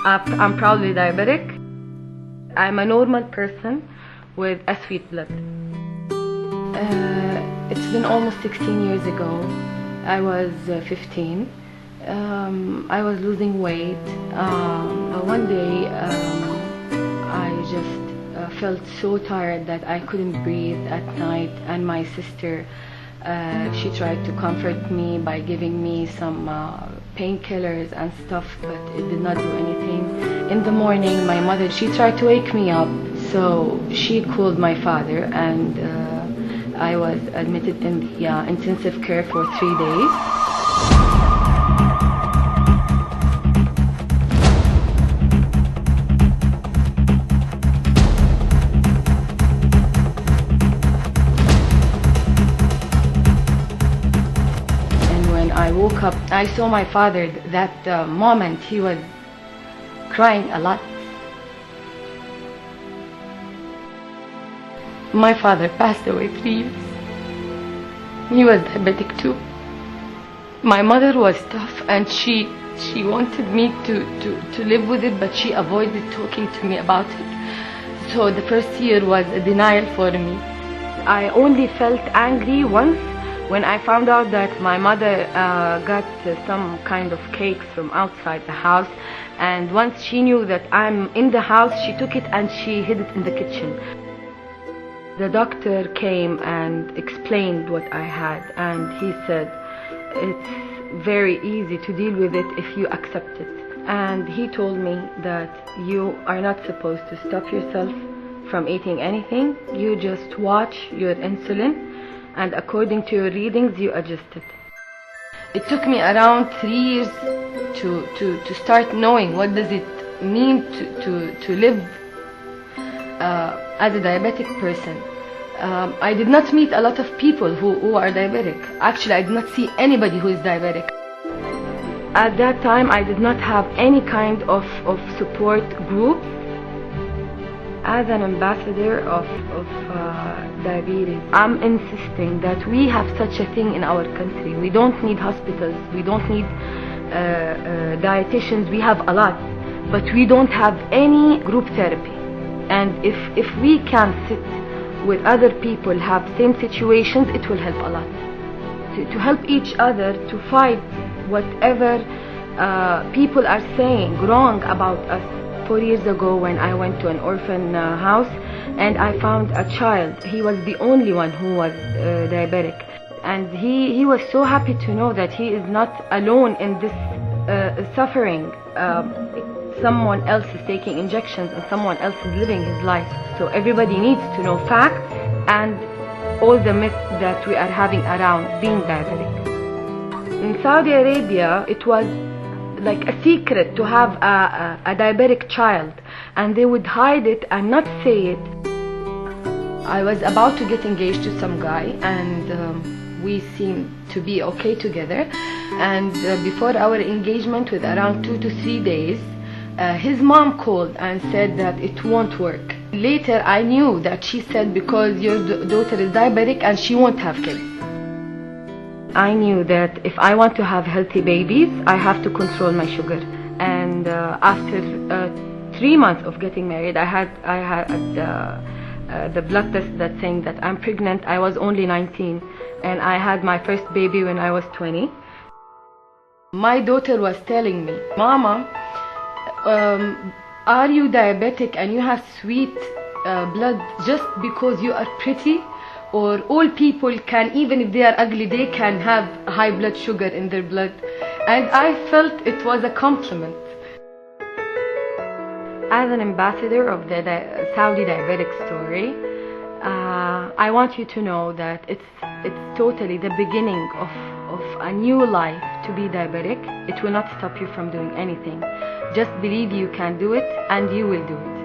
I'm proudly diabetic. I'm a normal person with a sweet blood. It's been almost 16 years ago. I was 15. I was losing weight. One day I just felt so tired that I couldn't breathe at night, and my sister she tried to comfort me by giving me some painkillers and stuff, but it did not do anything. In the morning, my mother, she tried to wake me up, so she called my father, and I was admitted in the intensive care for 3 days. I woke up, I saw my father. That moment he was crying a lot. My father passed away 3 years. He was diabetic too. My mother was tough, and she wanted me to live with it, but she avoided talking to me about it. So the first year was a denial for me. I only felt angry once, when I found out that my mother got some kind of cakes from outside the house, and once she knew that I'm in the house, she took it and she hid it in the kitchen. The doctor came and explained what I had, and he said it's very easy to deal with it if you accept it. And he told me that you are not supposed to stop yourself from eating anything. You just watch your insulin, and according to your readings, you adjust it. It took me around 3 years to start knowing what does it mean to live as a diabetic person. I did not meet a lot of people who are diabetic. Actually, I did not see anybody who is diabetic. At that time, I did not have any kind of support group. As an ambassador of diabetes, I'm insisting that we have such a thing in our country. We don't need hospitals, we don't need dietitians. We have a lot, but we don't have any group therapy. And if we can sit with other people have same situations, it will help a lot. To help each other to fight whatever people are saying wrong about us. 4 years ago, when I went to an orphan house, and I found a child. He was the only one who was diabetic, and he was so happy to know that he is not alone in this suffering. Someone else is taking injections and someone else is living his life. So everybody needs to know facts and all the myths that we are having around being diabetic. In Saudi Arabia, it was like a secret to have a diabetic child, and they would hide it and not say it. I was about to get engaged to some guy, and we seemed to be okay together, and before our engagement, with around 2 to 3 days, his mom called and said that it won't work. Later I knew that she said because your daughter is diabetic and she won't have kids. I knew that if I want to have healthy babies, I have to control my sugar. And after 3 months of getting married, I had the blood test that's saying that I'm pregnant. I was only 19, and I had my first baby when I was 20. My daughter was telling me, "Mama, are you diabetic and you have sweet blood just because you are pretty? Or all people can, even if they are ugly, they can have high blood sugar in their blood?" And I felt it was a compliment. As an ambassador of the Saudi diabetic story, I want you to know that it's totally the beginning of a new life to be diabetic. It will not stop you from doing anything. Just believe you can do it, and you will do it.